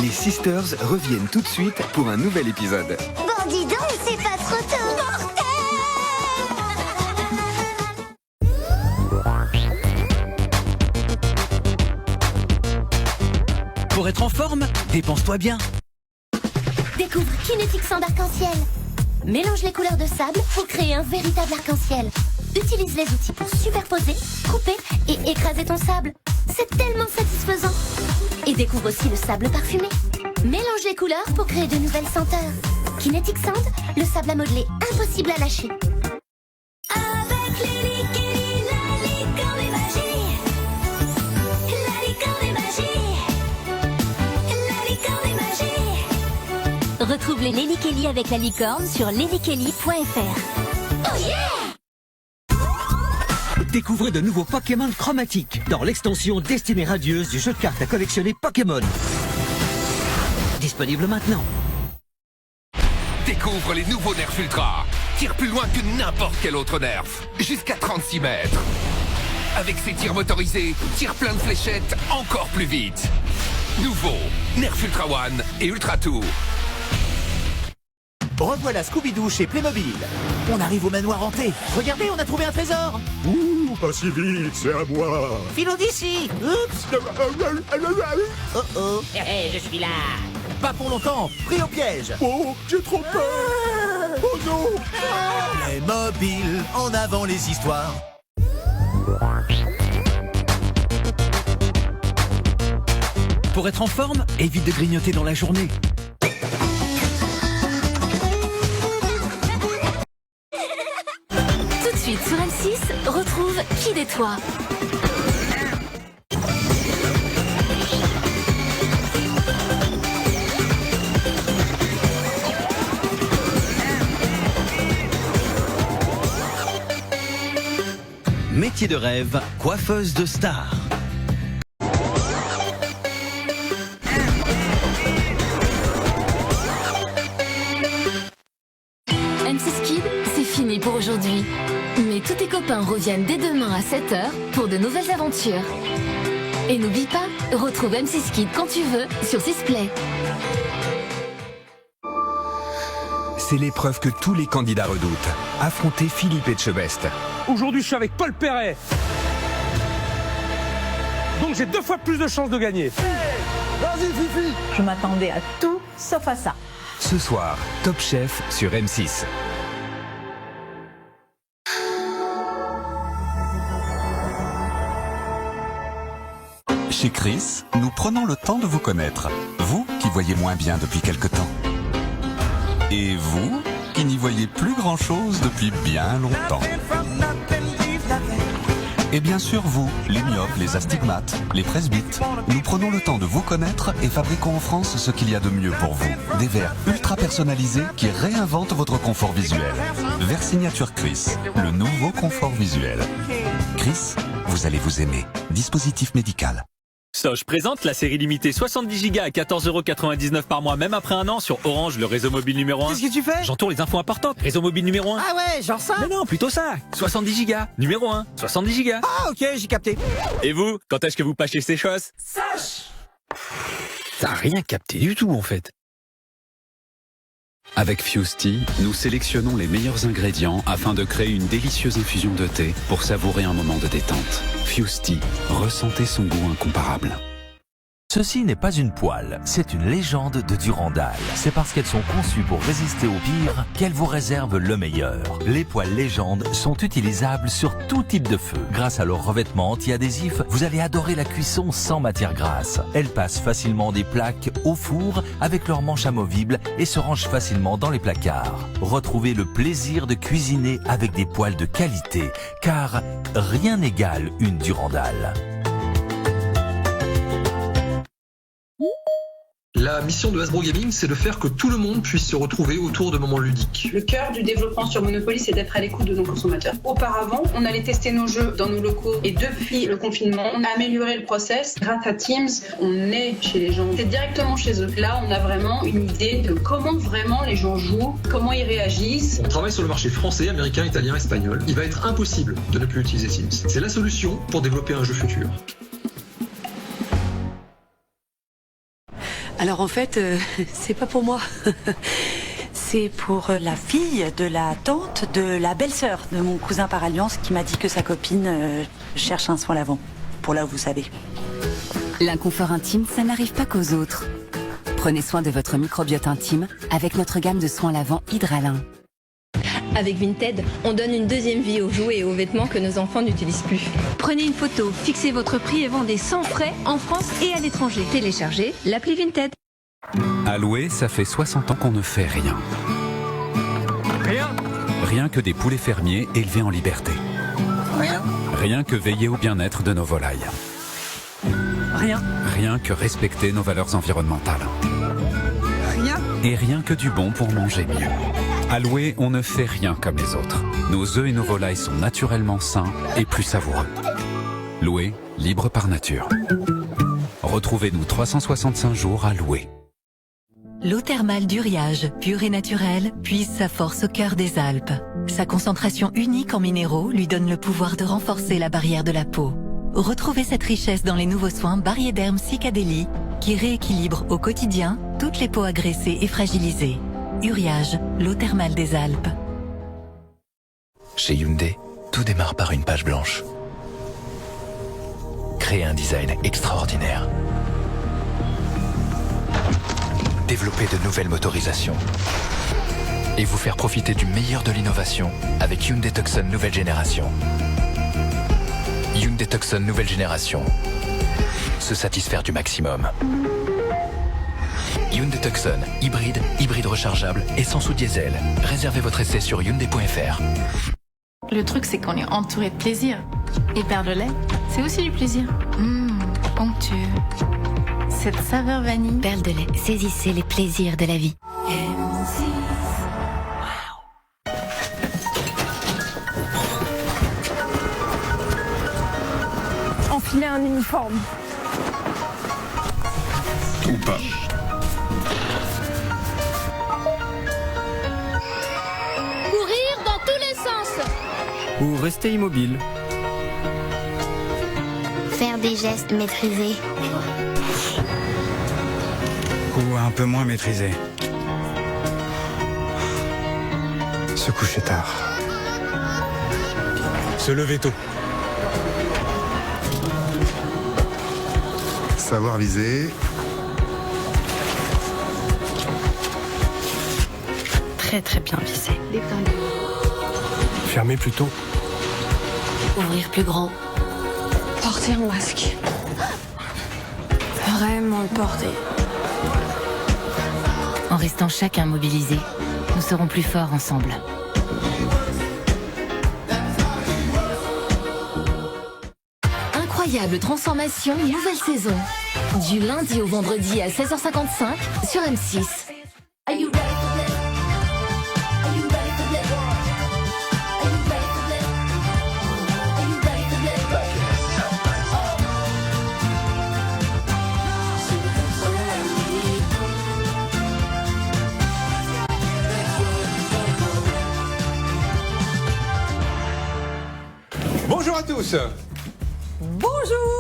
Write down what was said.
Les Sisters reviennent tout de suite pour un nouvel épisode. Bon, dis donc, c'est pas trop tôt. Pour être en forme, dépense-toi bien. Découvre Kinetic Sand arc-en-ciel. Mélange les couleurs de sable pour créer un véritable arc-en-ciel. Utilise les outils pour superposer, couper et écraser ton sable. C'est tellement satisfaisant. Et découvre aussi le sable parfumé. Mélange les couleurs pour créer de nouvelles senteurs. Kinetic Sand, le sable à modeler impossible à lâcher. Avec l'Hélikéli, la licorne est magie. La licorne est magie. La licorne est magie. Retrouve les L'Hélikéli avec la licorne sur l'hélikéli.fr. Oh yeah! Découvrez de nouveaux Pokémon chromatiques dans l'extension Destinée radieuse du jeu de cartes à collectionner Pokémon. Disponible maintenant. Découvre les nouveaux Nerf Ultra. Tire plus loin que n'importe quel autre Nerf. Jusqu'à 36 mètres. Avec ses tirs motorisés, tire plein de fléchettes encore plus vite. Nouveau Nerf Ultra One et Ultra Tour. Revoilà Scooby-Doo chez Playmobil. On arrive au manoir hanté. Regardez, on a trouvé un trésor. Ouh, pas si vite, c'est à moi. Filons d'ici. Oups. Oh oh. Je suis là. Pas pour longtemps. Pris au piège. Oh, j'ai trop peur. Oh non. Playmobil, en avant les histoires. Pour être en forme, évite de grignoter dans la journée. Tout de suite sur M6, retrouve Qui des Toi. Métier de rêve, coiffeuse de star. M6 Kid, c'est fini pour aujourd'hui. Mais tous tes copains reviennent dès demain à 7h pour de nouvelles aventures. Et n'oublie pas, retrouve M6 Kid quand tu veux sur 6play. C'est l'épreuve que tous les candidats redoutent. Affronter Philippe Etchebest. Aujourd'hui, je suis avec Paul Perret. Donc j'ai 2 fois plus de chances de gagner. Vas-y, Fifi. Je m'attendais à tout sauf à ça. Ce soir, Top Chef sur M6. Chez Chris, nous prenons le temps de vous connaître. Vous qui voyez moins bien depuis quelque temps. Et vous qui n'y voyez plus grand-chose depuis bien longtemps. Et bien sûr vous, les myopes, les astigmates, les presbytes. Nous prenons le temps de vous connaître et fabriquons en France ce qu'il y a de mieux pour vous. Des verres ultra personnalisés qui réinventent votre confort visuel. Verre signature Chris, le nouveau confort visuel. Chris, vous allez vous aimer. Dispositif médical. Soch présente la série limitée 70 Go à 14,99 € par mois, même après un an, sur Orange, le réseau mobile numéro 1. Qu'est-ce que tu fais? J'entoure les infos importantes. Réseau mobile numéro 1. Ah ouais, genre ça? Mais non, plutôt ça. 70 Go. Numéro 1. 70 Go. Ah ok, j'ai capté. Et vous, quand est-ce que vous pâchez ces choses? Sache. T'as rien capté du tout, en fait. Avec Fusty, nous sélectionnons les meilleurs ingrédients afin de créer une délicieuse infusion de thé pour savourer un moment de détente. Fusty, ressentez son goût incomparable. Ceci n'est pas une poêle, c'est une légende de Durandal. C'est parce qu'elles sont conçues pour résister au pire qu'elles vous réservent le meilleur. Les poêles légendes sont utilisables sur tout type de feu. Grâce à leur revêtement anti-adhésif, vous allez adorer la cuisson sans matière grasse. Elles passent facilement des plaques au four avec leur manche amovible et se rangent facilement dans les placards. Retrouvez le plaisir de cuisiner avec des poêles de qualité, car rien n'égale une Durandal. La mission de Hasbro Gaming, c'est de faire que tout le monde puisse se retrouver autour de moments ludiques. Le cœur du développement sur Monopoly, c'est d'être à l'écoute de nos consommateurs. Auparavant, on allait tester nos jeux dans nos locaux et depuis le confinement, on a amélioré le process. Grâce à Teams, on est chez les gens, c'est directement chez eux. Là, on a vraiment une idée de comment vraiment les gens jouent, comment ils réagissent. On travaille sur le marché français, américain, italien, espagnol. Il va être impossible de ne plus utiliser Teams. C'est la solution pour développer un jeu futur. Alors en fait, c'est pas pour moi. C'est pour la fille de la tante de la belle-sœur de mon cousin par alliance qui m'a dit que sa copine cherche un soin lavant. Pour là où vous savez. L'inconfort intime, ça n'arrive pas qu'aux autres. Prenez soin de votre microbiote intime avec notre gamme de soins lavants Hydralin. Avec Vinted, on donne une deuxième vie aux jouets et aux vêtements que nos enfants n'utilisent plus. Prenez une photo, fixez votre prix et vendez sans frais en France et à l'étranger. Téléchargez l'appli Vinted. À Loué, ça fait 60 ans qu'on ne fait rien. Rien. Rien que des poulets fermiers élevés en liberté. Rien. Rien que veiller au bien-être de nos volailles. Rien. Rien que respecter nos valeurs environnementales. Rien. Et rien que du bon pour manger mieux. À Loué, on ne fait rien comme les autres. Nos œufs et nos volailles sont naturellement sains et plus savoureux. Loué, libre par nature. Retrouvez-nous 365 jours à Loué. L'eau thermale d'Uriage, pure et naturelle, puise sa force au cœur des Alpes. Sa concentration unique en minéraux lui donne le pouvoir de renforcer la barrière de la peau. Retrouvez cette richesse dans les nouveaux soins Barriederm Cicadélie qui rééquilibrent au quotidien toutes les peaux agressées et fragilisées. Uriage, l'eau thermale des Alpes. Chez Hyundai, tout démarre par une page blanche. Créer un design extraordinaire. Développer de nouvelles motorisations. Et vous faire profiter du meilleur de l'innovation avec Hyundai Tucson nouvelle génération. Hyundai Tucson nouvelle génération. Se satisfaire du maximum. Hyundai Tucson, hybride rechargeable, essence ou diesel. Réservez votre essai sur Hyundai.fr. Le truc, c'est qu'on est entouré de plaisir. Et perle de lait, c'est aussi du plaisir. Onctueux. Cette saveur vanille. Perle de lait, saisissez les plaisirs de la vie. Enfiler un uniforme. Ou pas. Courir dans tous les sens. Ou rester immobile. Faire des gestes maîtrisés. Ou un peu moins maîtrisé. Se coucher tard. Se lever tôt. Savoir viser. Très très bien visé. Fermer plus tôt. Ouvrir plus grand. Porter un masque. Vraiment le porter. En restant chacun mobilisé, nous serons plus forts ensemble. Incroyable transformation, nouvelle saison. Du lundi au vendredi à 16h55 sur M6. Bonjour à tous. Bonjour.